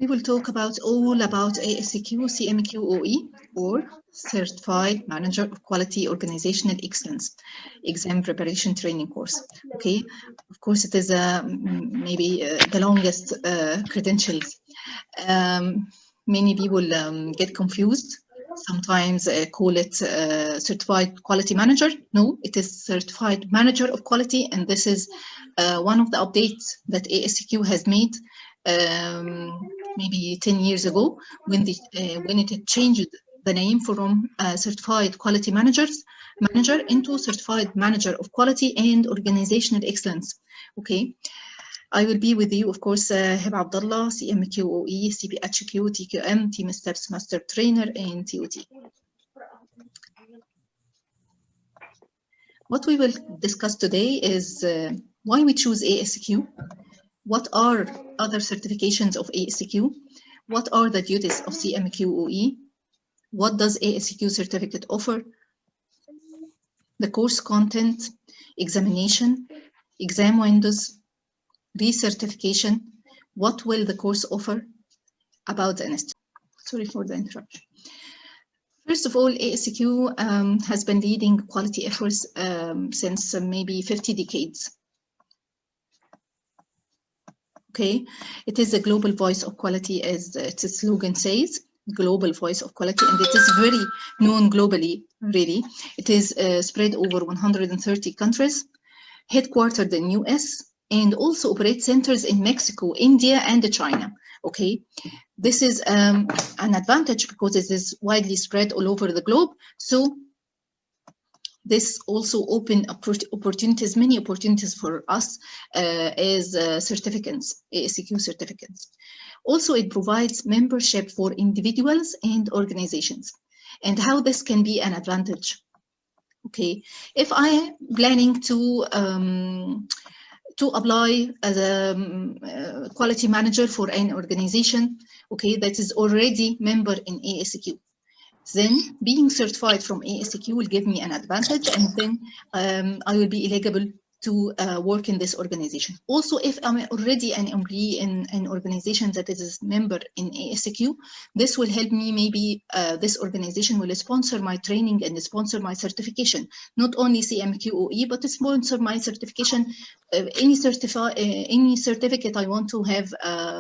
We will talk all about ASQ CMQ OE, or Certified Manager of Quality Organizational Excellence exam preparation training course. Okay, of course it is maybe the longest credentials. Many people get confused. Sometimes call it Certified Quality Manager. No, it is Certified Manager of Quality, and this is one of the updates that ASQ has made maybe 10 years ago when it changed the name from Certified Quality Manager into Certified Manager of Quality and Organizational Excellence. Okay. I will be with you, of course, Heba Abdallah, CMQ OE, CPHQ, TQM, Team Steps Master Trainer, and TOT. What we will discuss today is why we choose ASQ, what are other certifications of ASQ, what are the duties of CMQ OE, what does ASQ certificate offer, the course content, examination, exam windows, recertification, what will the course offer, about the institute. Sorry for the interruption. First of all, ASQ has been leading quality efforts since maybe 50 decades. Okay, it is a global voice of quality, as its slogan says, global voice of quality, and it is very known globally, really. It is spread over 130 countries, headquartered in US, and also operate centers in Mexico, India, and China. Okay, this is an advantage because it is widely spread all over the globe. So this also open opportunities, many opportunities for us as certificates, ASQ certificates. Also, it provides membership for individuals and organizations, and how this can be an advantage. Okay, if I am planning to apply as a quality manager for an organization, okay, that is already member in ASQ, then being certified from ASQ will give me an advantage, and then I will be eligible to work in this organization. Also, if I'm already an employee in an organization that is a member in ASQ, this will help me, maybe this organization will sponsor my training and sponsor my certification, not only CMQ OE, but sponsor my certification, any certificate I want to have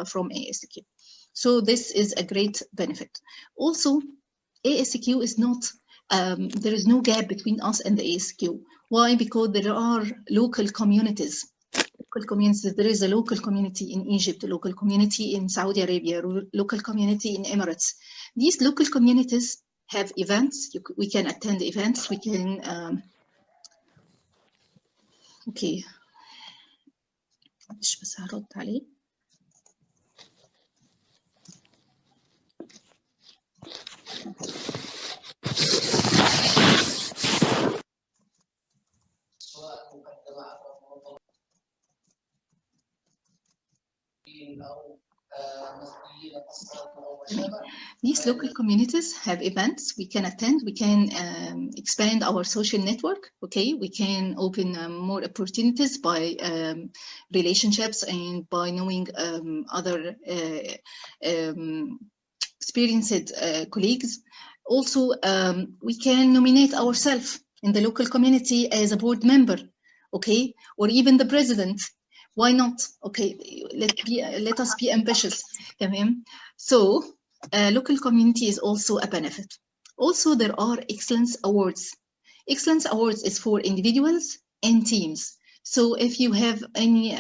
from ASQ. So this is a great benefit. Also, ASQ is not, there is no gap between us and the ASQ. Why? Because there are local communities. There is a local community in Egypt, a local community in Saudi Arabia, local community in Emirates. These local communities have events. We can attend events. We can, okay. These local communities have events we can attend. We can expand our social network. Okay, we can open more opportunities by relationships and by knowing other experienced colleagues. Also, we can nominate ourselves in the local community as a board member, okay, or even the president. Why not? Okay, let us be ambitious. So local community is also a benefit. Also, there are excellence awards. Excellence awards is for individuals and teams. So if you have any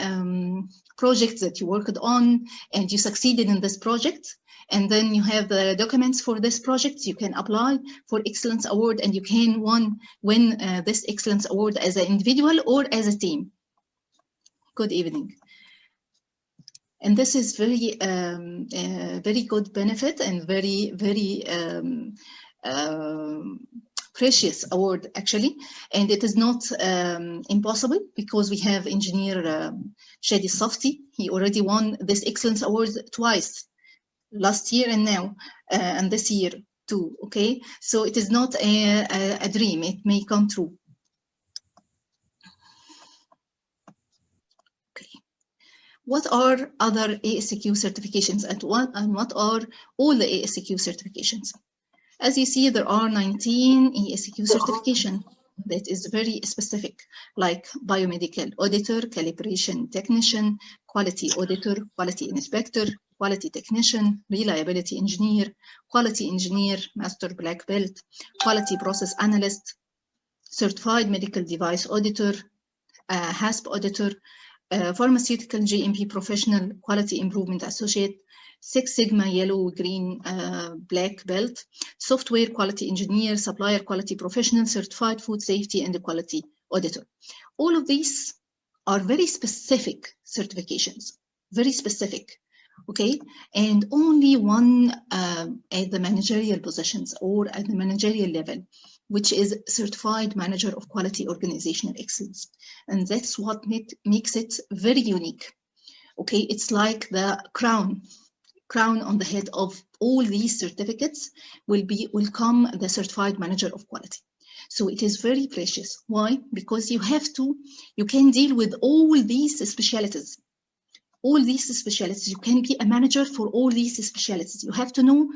projects that you worked on and you succeeded in this project, and then you have the documents for this project, you can apply for excellence award, and you can win this excellence award as an individual or as a team. Good evening. And this is very, very good benefit and very, very precious award, actually. And it is not impossible, because we have engineer Shadi Safti. He already won this excellence award twice, last year and now, and this year too. Okay, so it is not a dream, it may come true. what are other ASQ certifications and what are all the ASQ certifications? As you see, there are 19 ASQ certification that is very specific, like biomedical auditor, calibration technician, quality auditor, quality inspector, quality technician, reliability engineer, quality engineer, master black belt, quality process analyst, certified medical device auditor, HASP auditor, pharmaceutical GMP professional, quality improvement associate, Six Sigma yellow, green, black belt, software quality engineer, supplier quality professional, certified food safety and quality auditor. All of these are very specific certifications, very specific, okay? And only one at the managerial positions or at the managerial level, which is certified manager of quality organizational excellence. And that's what makes it very unique. Okay, it's like the crown on the head of all these certificates will come the certified manager of quality. So it is very precious. Why? Because you can deal with all these specialties. All these specialties, you can be a manager for all these specialties. You have to know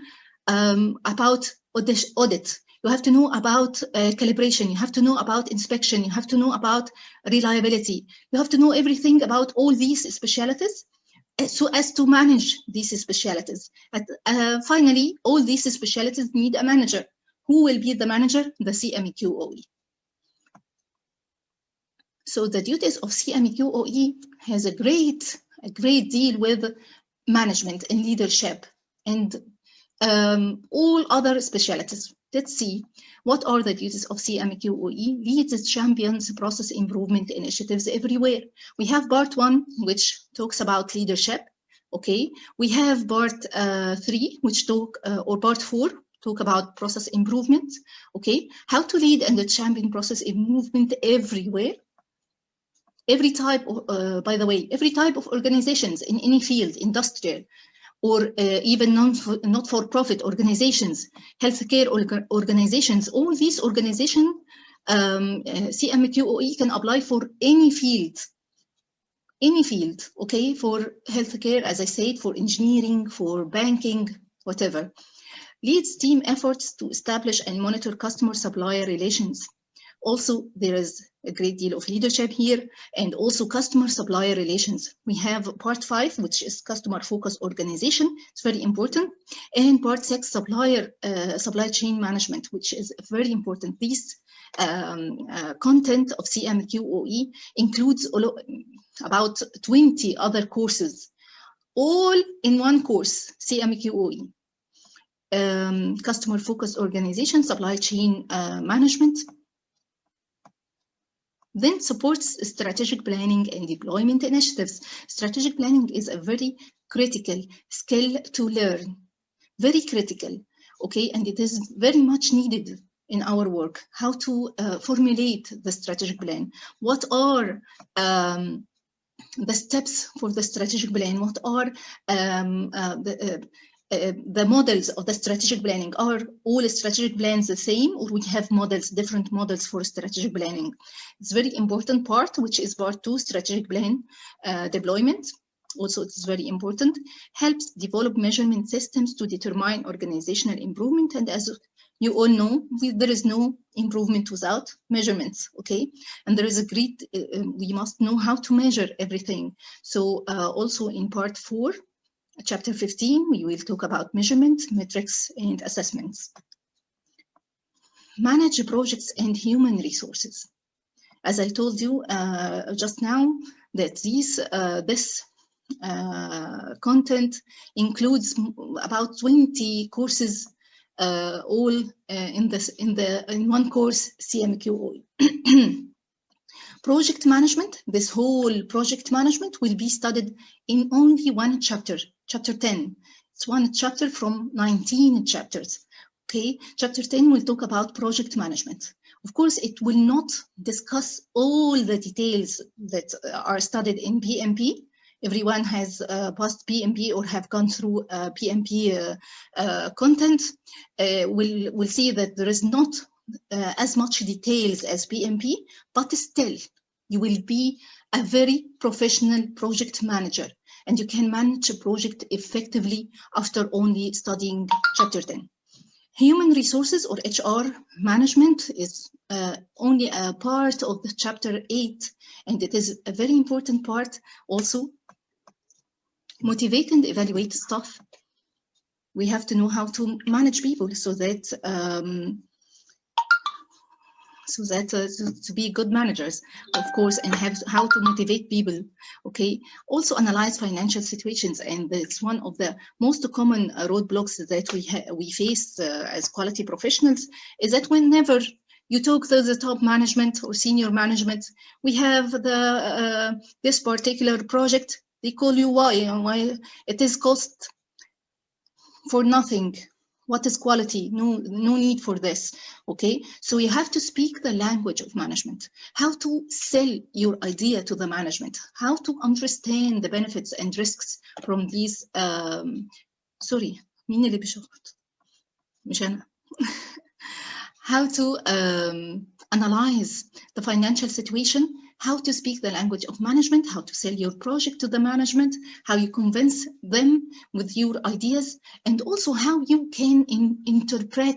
about audit. You have to know about calibration. You have to know about inspection. You have to know about reliability. You have to know everything about all these specialties so as to manage these specialties. Finally, all these specialties need a manager. Who will be the manager? The CMQ OE. So the duties of CMQ OE has a great deal with management and leadership and all other specialties. Let's see, what are the duties of CMQ OE? Leads, champions, process improvement initiatives everywhere. We have part 1, which talks about leadership, okay? We have part 3, which or part 4, talk about process improvement, okay? How to lead and champion process improvement everywhere. Every type, by the way, every type of organizations in any field, industrial, or even not-for-profit organizations, healthcare organizations, all these organizations, CMQ OE can apply for any field, okay, for healthcare, as I said, for engineering, for banking, whatever. Leads team efforts to establish and monitor customer-supplier relations. Also, there is a great deal of leadership here, and also customer-supplier relations. We have part 5, which is customer-focused organization. It's very important. And part 6, supply chain management, which is very important. This content of CMQ OE includes about 20 other courses, all in one course, CMQ OE. Customer-focused organization, supply chain management. Then supports strategic planning and deployment initiatives. Strategic planning is a very critical skill to learn, very critical, okay? And it is very much needed in our work, how to formulate the strategic plan. What are the steps for the strategic plan? What are the models of the strategic planning? Are all strategic plans the same, or we have models, different models for strategic planning? It's a very important part, which is part 2, strategic plan deployment. Also, it's very important. Helps develop measurement systems to determine organizational improvement. And as you all know, there is no improvement without measurements, okay? And there is a great, we must know how to measure everything. So also in part 4, Chapter 15, we will talk about measurement, metrics, and assessments. Manage projects and human resources. As I told you just now, that this content includes about 20 courses, all in one course, CMQ OE. Project management, this whole project management will be studied in only one chapter, chapter 10. It's one chapter from 19 chapters, okay? Chapter 10 will talk about project management. Of course, it will not discuss all the details that are studied in PMP. Everyone has passed PMP or have gone through PMP content. We'll see that there is not as much details as PMP, but still you will be a very professional project manager. and you can manage a project effectively after only studying chapter 10. Human resources or HR management is only a part of the chapter 8, and it is a very important part also. Motivate and evaluate staff. We have to know how to manage people so that to be good managers, of course, and have how to motivate people. Okay. Also analyze financial situations, and it's one of the most common roadblocks that we face as quality professionals, is that whenever you talk to the top management or senior management, we have the this particular project. They call you why it is cost for nothing. What is quality? No need for this. Okay, so you have to speak the language of management, how to sell your idea to the management, how to understand the benefits and risks from these sorry, مين اللي بيشخط؟ مش أنا. How to analyze the financial situation, how to speak the language of management, how to sell your project to the management, how you convince them with your ideas, and also how you can interpret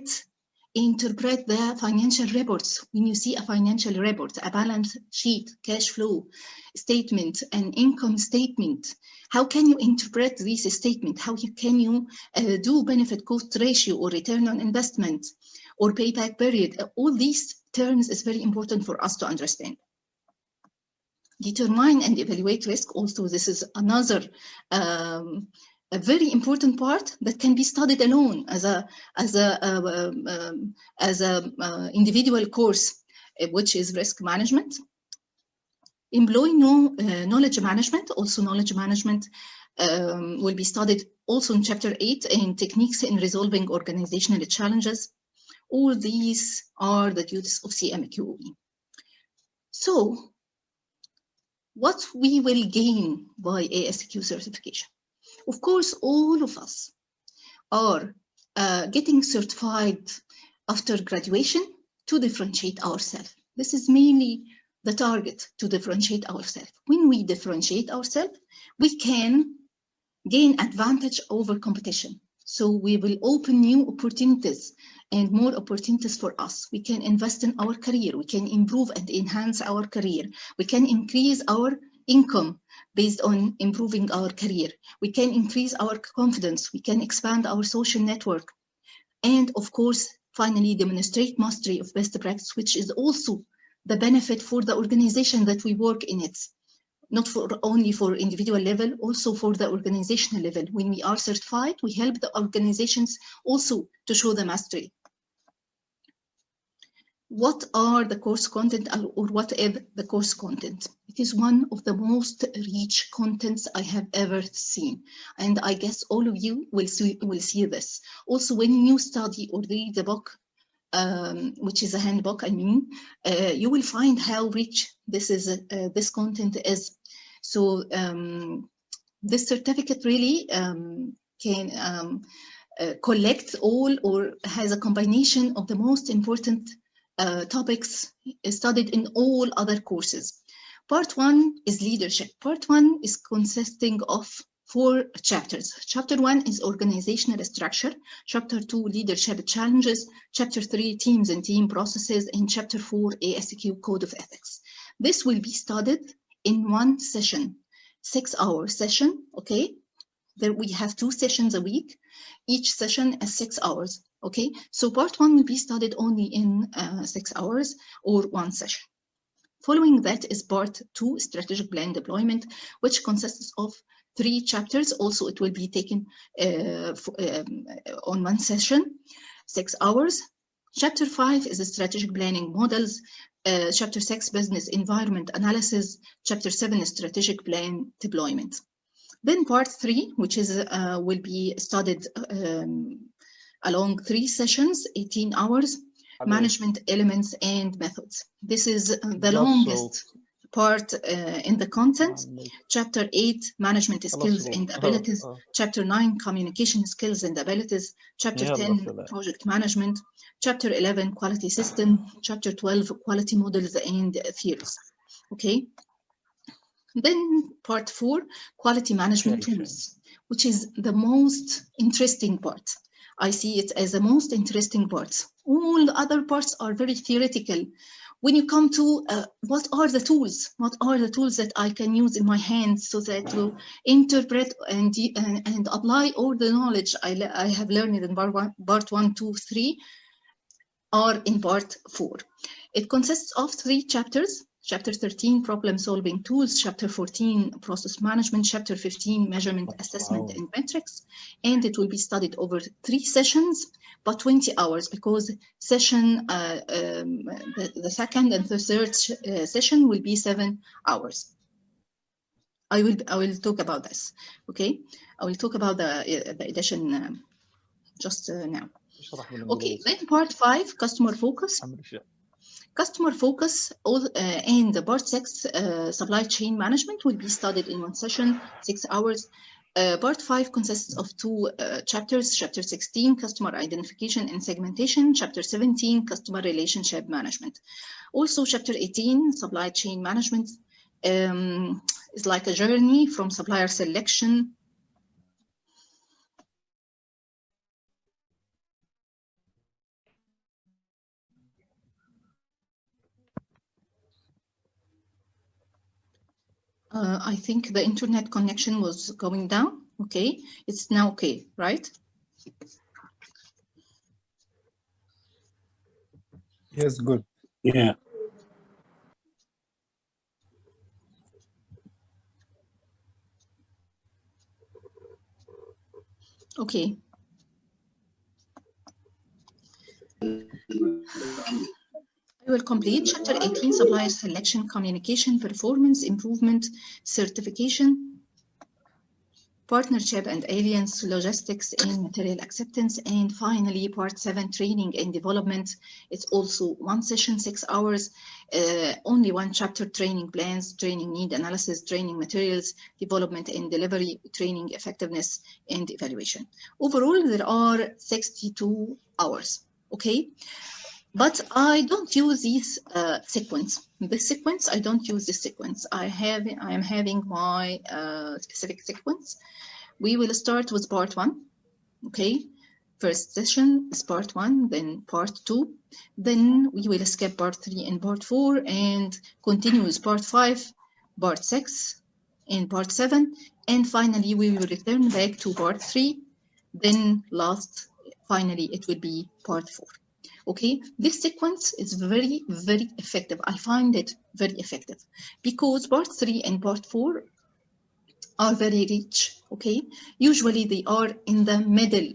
the financial reports. When you see a financial report, a balance sheet, cash flow statement, an income statement, how can you interpret this statement? How can you do benefit cost ratio or return on investment or payback period? All these terms is very important for us to understand. Determine and evaluate risk. Also, this is another a very important part that can be studied alone as a individual course, which is risk management. Employ knowledge management. Also, knowledge management will be studied also in chapter 8 in techniques in resolving organizational challenges. All these are the duties of CMQ. So, what we will gain by ASQ certification? Of course, all of us are getting certified after graduation to differentiate ourselves. This is mainly the target, to differentiate ourselves. When we differentiate ourselves, we can gain advantage over competition. So we will open new opportunities and more opportunities for us. We can invest in our career. We can improve and enhance our career. We can increase our income based on improving our career. We can increase our confidence. We can expand our social network. And of course, finally, demonstrate mastery of best practice, which is also the benefit for the organization that we work in it. Not only for individual level, also for the organizational level. When we are certified, we help the organizations also to show the mastery. What are the course content, or what is the course content? It is one of the most rich contents I have ever seen. And I guess all of you will see this. Also, when you study or read the book, which is a handbook, I mean, you will find how rich this content is. So this certificate really can collect all, or has a combination of the most important topics studied in all other courses. Part 1 is leadership. Part 1 is consisting of 4 chapters. Chapter 1 is organizational structure. Chapter 2, leadership challenges. Chapter 3, teams and team processes. And Chapter 4, ASQ code of ethics. This will be studied in one session, 6-hour session. Okay, there we have 2 sessions a week. Each session is 6 hours. Okay, so part 1 will be studied only in 6 hours or 1 session. Following that is part 2, strategic plan deployment, which consists of 3 chapters. Also, it will be taken on 1 session, 6 hours. Chapter 5 is strategic planning models. Chapter 6, business environment analysis. Chapter 7 is strategic plan deployment. Then part 3, which is will be studied along 3 sessions, 18 hours, management elements and methods. This is the longest part in the content. Chapter 8, management skills and abilities. Chapter 9, communication skills and abilities. Chapter 10, project management. Chapter 11, quality system. Chapter 12, quality models and theories. Okay. Then part 4, quality management tools, which is the most interesting part. I see it as the most interesting part. All the other parts are very theoretical. When you come to what are the tools? What are the tools that I can use in my hands so that to interpret and apply all the knowledge I have learned in part 1, 2, 3 are in part 4. It consists of 3 chapters. Chapter 13, problem solving tools. Chapter 14, process management. Chapter 15, measurement, assessment, and metrics. And it will be studied over 3 sessions, but 20 hours, because session, the second and the third session will be 7 hours. I will talk about this. Okay, I will talk about the edition just now. Okay, then part 5, customer focus. Customer focus and the part 6, supply chain management, will be studied in 1 session, 6 hours. Part 5 consists of 2 chapters. Chapter 16, customer identification and segmentation. Chapter 17, customer relationship management. Also, chapter 18, supply chain management, is like a journey from supplier selection. I think the internet connection was going down. Okay, it's now okay, right? Yes, good. Yeah. Okay. I will complete chapter 18, supplier selection, communication, performance improvement, certification, partnership and alliance, logistics and material acceptance, and finally part 7, training and development. It's also 1 session, 6 hours, only 1 chapter, training plans, training need analysis, training materials, development and delivery, training effectiveness and evaluation. Overall, there are 62 hours, okay? But I don't use this sequence. This sequence, I don't use this sequence. I am having my specific sequence. We will start with part 1, okay? First session is part 1, then part 2. Then we will skip part 3 and part 4 and continue with part 5, part 6, and part 7. And finally, we will return back to part 3. Then finally, it will be part 4. Okay, this sequence is very, very effective. I find it very effective because part 3 and part 4 are very rich. Okay, usually they are in the middle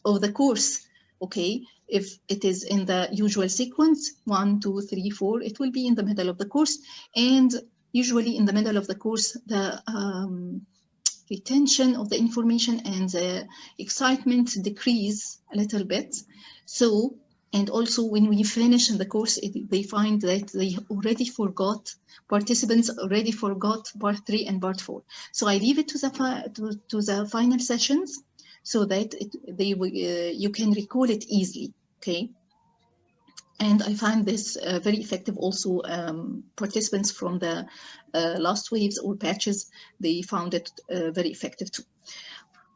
of the course. Okay, if it is in the usual sequence 1, 2, 3, 4, it will be in the middle of the course, and usually in the middle of the course the retention of the information and the excitement decrease a little bit. So, and also when we finish in the course, they find that they already forgot, participants already forgot part 3 and part 4. So I leave it to the final sessions so that you can recall it easily, okay? And I find this very effective also. Participants from the last waves or patches, they found it very effective too.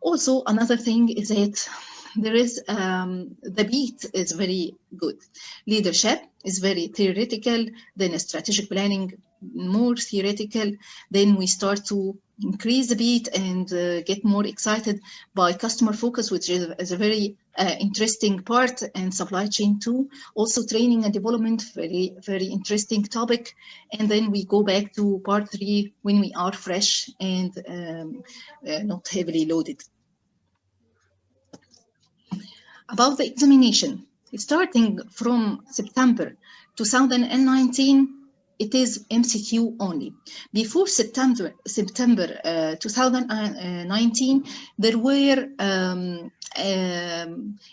Also, another thing is that there is the beat is very good. Leadership is very theoretical, then strategic planning more theoretical. Then we start to increase the beat and get more excited by customer focus, which is a very interesting part, and supply chain too. Also training and development, very, very interesting topic. And then we go back to part 3 when we are fresh and not heavily loaded. About the examination, starting from September 2019, it is MCQ only. Before September 2019, there were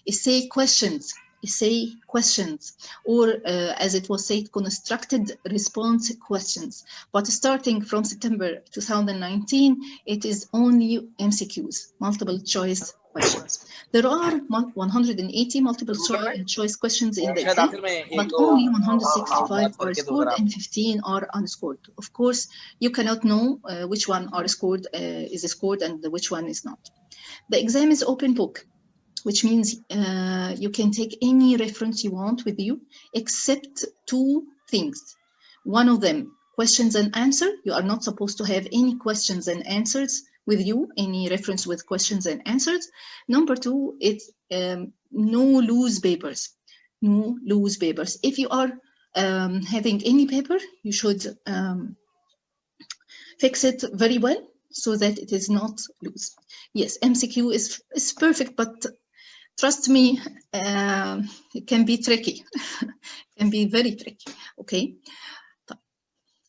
essay questions, or as it was said, constructed response questions. But starting from September 2019, it is only MCQs, multiple choice questions. There are 180 multiple choice questions in the exam, but only 165 are scored and 15 are unscored. Of course, you cannot know which one are scored, is scored and which one is not. The exam is open book, which means you can take any reference you want with you, except two things. One of them, questions and answer. You are not supposed to have any questions and answers with you, any reference with questions and answers. Number two, it's no loose papers. No loose papers. If you are having any paper, you should fix it very well so that it is not loose. Yes, MCQ is perfect, but trust me, it can be tricky. It can be very tricky, okay?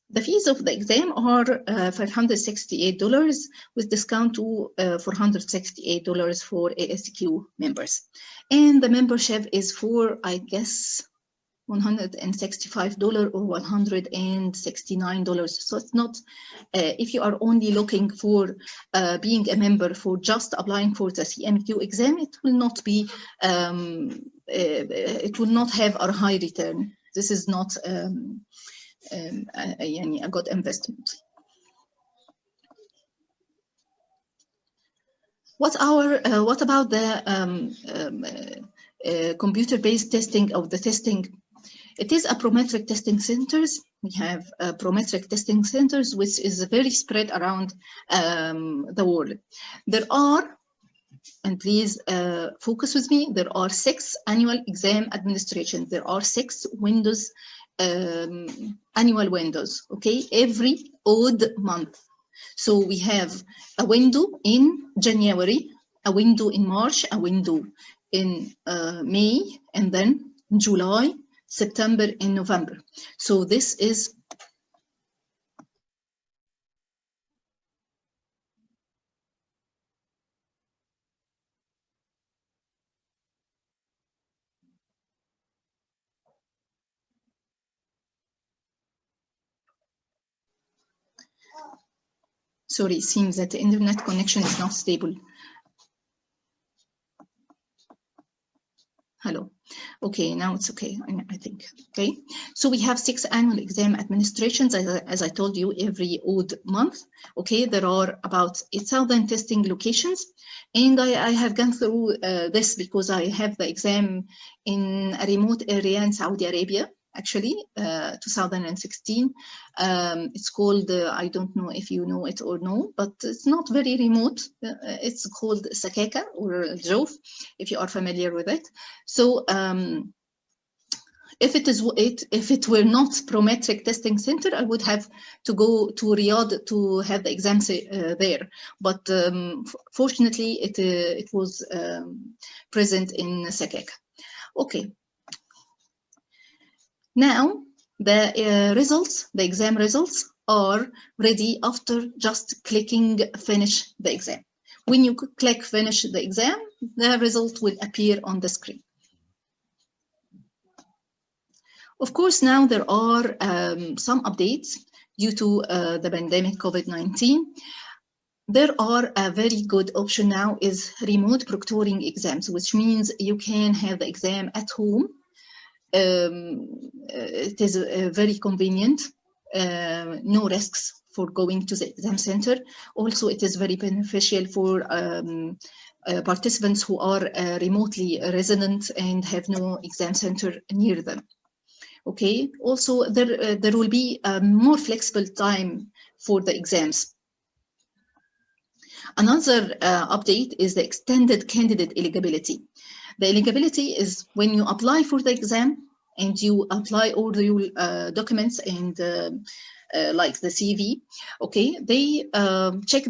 The fees of the exam are $568 with discount to $468 for ASQ members. And the membership is for, I guess, $165 or $169. So it's not, if you are only looking for being a member for just applying for the CMQ exam, it will not be, it will not have a high return. This is not a good investment. What about the computer-based testing of the testing? It is a prometric testing centers. We have prometric testing centers, which is very spread around the world. There are, and please focus with me, there are 6 annual exam administrations. There are 6 windows, annual windows, okay, every odd month. So we have a window in January, a window in March, a window in May, and then July, September, and November. So this is sorry, it seems that the internet connection is not stable. Hello. Okay, now it's okay, I think. Okay, so we have 6 annual exam administrations, as I told you, every odd month. Okay, there are about 8,000 testing locations, and I have gone through this because I have the exam in a remote area in Saudi Arabia. Actually, 2016. It's called, I don't know if you know it or no, but it's not very remote. It's called Sakaka or Jof, if you are familiar with it. So if it were not Prometric Testing Center, I would have to go to Riyadh to have the exam there. But fortunately, it was present in Sakaka. Okay. Now, the results, the exam results are ready after just clicking finish the exam. When you click finish the exam, the result will appear on the screen. Of course, now there are some updates due to the pandemic COVID-19. There are a very good option now is remote proctoring exams, which means you can have the exam at home. It is very convenient, no risks for going to the exam center. Also, it is very beneficial for participants who are remotely resident and have no exam center near them. Okay, also there will be a more flexible time for the exams. Another update is the extended candidate eligibility. The eligibility is when you apply for the exam and you apply all your documents and like the CV, okay, they check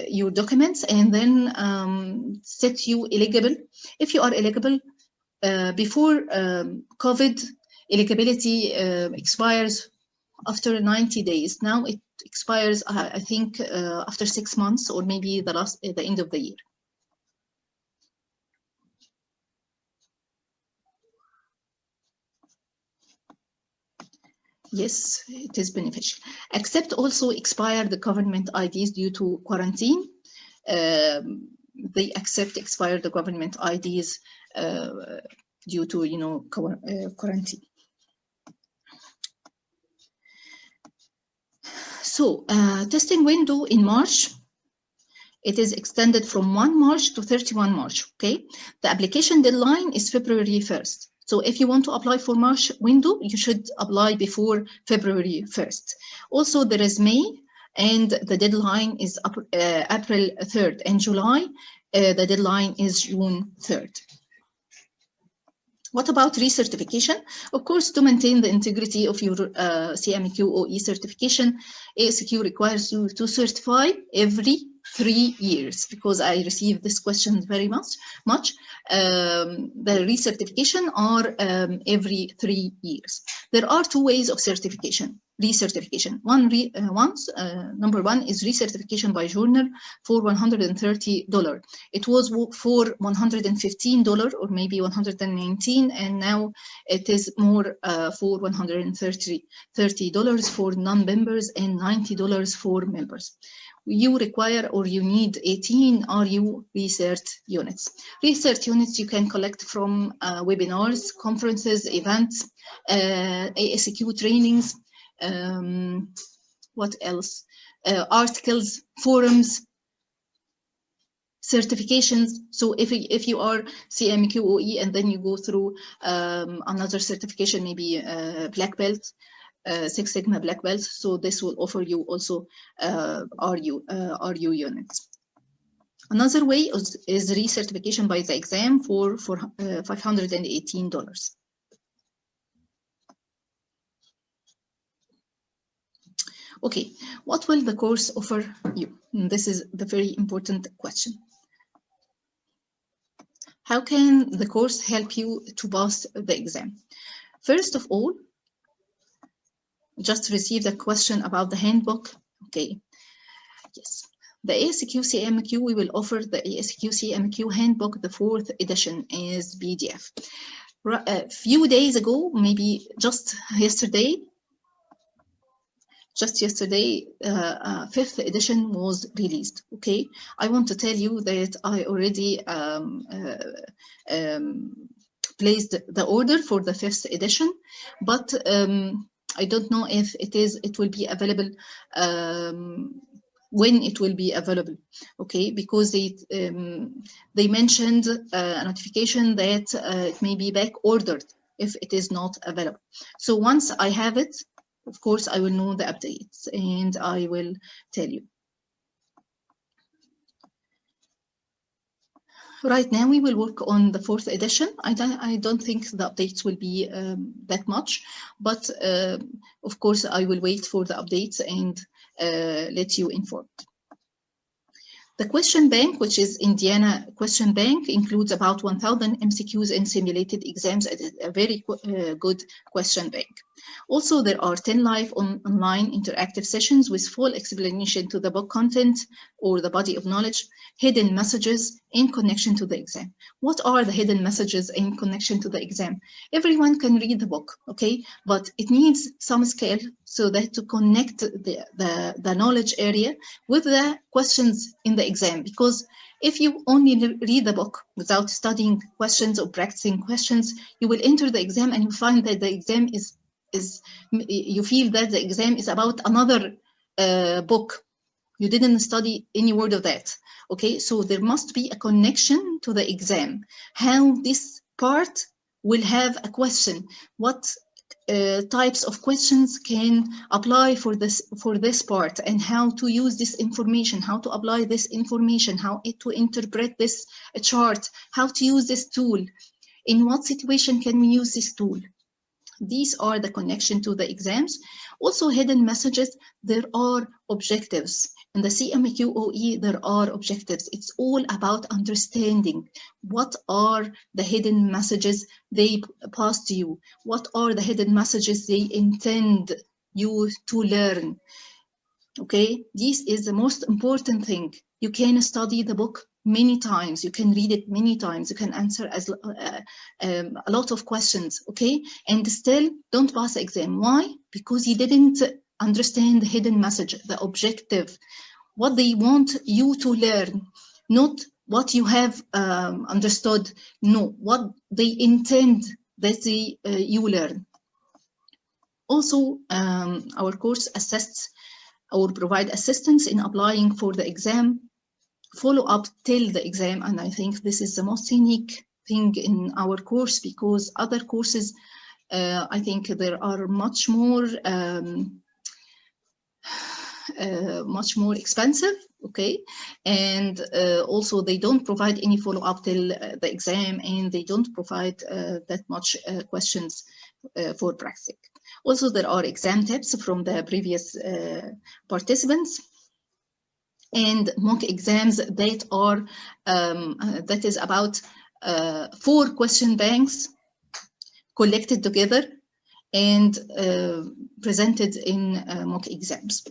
your documents and then set you eligible. If you are eligible before COVID, eligibility expires after 90 days. Now it expires, I think, after 6 months or maybe the end of the year. Yes, it is beneficial. Accept also expired government IDs due to quarantine. they accept expired government IDs due to, you know, quarantine. So testing window in March, it is extended from 1 March to 31 March, okay? The application deadline is February 1st. So if you want to apply for March window, you should apply before February 1st. Also, there is May, and the deadline is April 3rd. And July, the deadline is June 3rd. What about recertification? Of course, to maintain the integrity of your CMQ OE certification, ASQ requires you to certify every 3 years, because I receive this question very much. The recertification are every 3 years. There are 2 ways of certification, recertification. Number one is recertification by journal for $130. It was for $115 or maybe $119, and now it is more for $130 for non-members and $90 for members. You require or you need 18 RU research units. Research units you can collect from webinars, conferences, events, ASQ trainings, what else? Articles, forums, certifications. So if you are CMQ OE and then you go through another certification, maybe black belt, Six Sigma black belt, so this will offer you also RU units. Another way is recertification by the exam for $518. Okay, what will the course offer you? And this is the very important question. How can the course help you to pass the exam? First of all, just received a question about the handbook. Okay, yes. The ASQ CMQ, we will offer the ASQ CMQ handbook, the 4th edition as PDF. A few days ago, maybe just yesterday, 5th edition was released. Okay, I want to tell you that I already placed the order for the 5th edition, but I don't know if it will be available when it will be available. Okay, because they mentioned a notification that it may be back ordered if it is not available. So once I have it, of course, I will know the updates and I will tell you. Right now, we will work on the 4th edition. I don't think the updates will be that much, but of course, I will wait for the updates and let you informed. The question bank, which is Indiana question bank, includes about 1,000 MCQs and simulated exams. It is a very good question bank. Also, there are 10 live online interactive sessions with full explanation to the book content or the body of knowledge, hidden messages in connection to the exam. What are the hidden messages in connection to the exam? Everyone can read the book, okay? But it needs some skill so that to connect the knowledge area with the questions in the exam. Because if you only read the book without studying questions or practicing questions, you will enter the exam and you find that the exam you feel that the exam is about another book. You didn't study any word of that. Okay, so there must be a connection to the exam. How this part will have a question. What types of questions can apply for this part, and how to use this information, how to apply this information, how to interpret this chart, how to use this tool. In what situation can we use this tool? These are the connection to the exams. Also, hidden messages, there are objectives. In the CMQ OE, there are objectives. It's all about understanding what are the hidden messages they pass to you. What are the hidden messages they intend you to learn. Okay, this is the most important thing. You can study the book many times, you can read it many times, you can answer a lot of questions, okay? And still don't pass the exam. Why? Because you didn't understand the hidden message, the objective, what they want you to learn, not what you have understood, no, what they intend that you learn. Also, our course assists or provide assistance in applying for the exam, follow up till the exam, and I think this is the most unique thing in our course, because other courses, I think there are much more expensive, okay, and also they don't provide any follow-up till the exam, and they don't provide that much questions for practice. Also, there are exam tips from the previous participants and mock exams that are that is about 4 question banks collected together and presented in mock exams.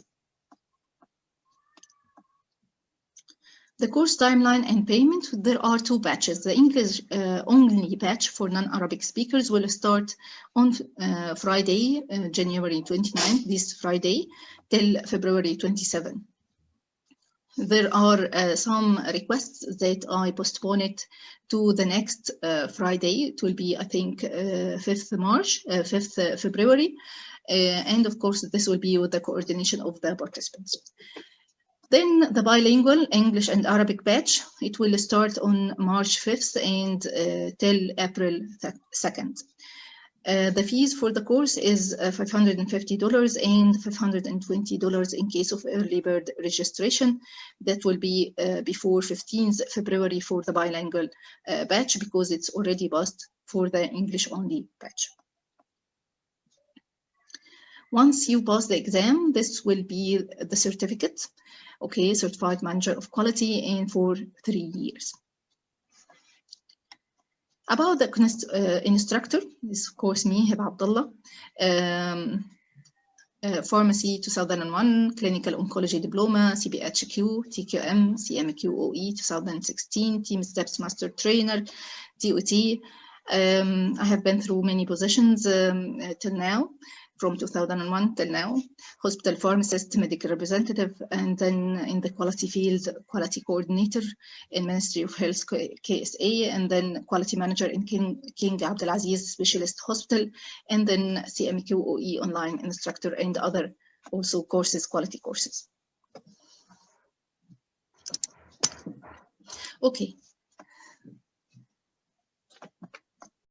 The course timeline and payment, there are 2 batches. The English only batch for non-Arabic speakers will start on Friday, January 29th, this Friday, till February 27th. There are some requests that I postpone it to the next Friday. It will be, I think, 5th February. And of course, this will be with the coordination of the participants. Then the bilingual English and Arabic batch, it will start on March 5th and till April 2nd. The fees for the course is $550 and $520 in case of early bird registration. That will be before 15th February for the bilingual batch, because it's already passed for the English only batch. Once you pass the exam, this will be the certificate, okay, Certified Manager of Quality, and for 3 years. About the instructor, this is of course me, Heba Abdallah, Pharmacy 2001, Clinical Oncology Diploma, CBHQ, TQM, CMQ OE 2016, Team Steps Master Trainer, TOT. I have been through many positions till now, from 2001 till now, hospital pharmacist, medical representative, and then in the quality field, quality coordinator in Ministry of Health, KSA, and then quality manager in King Abdulaziz Specialist Hospital, and then CMQ OE online instructor and other also courses, quality courses. Okay,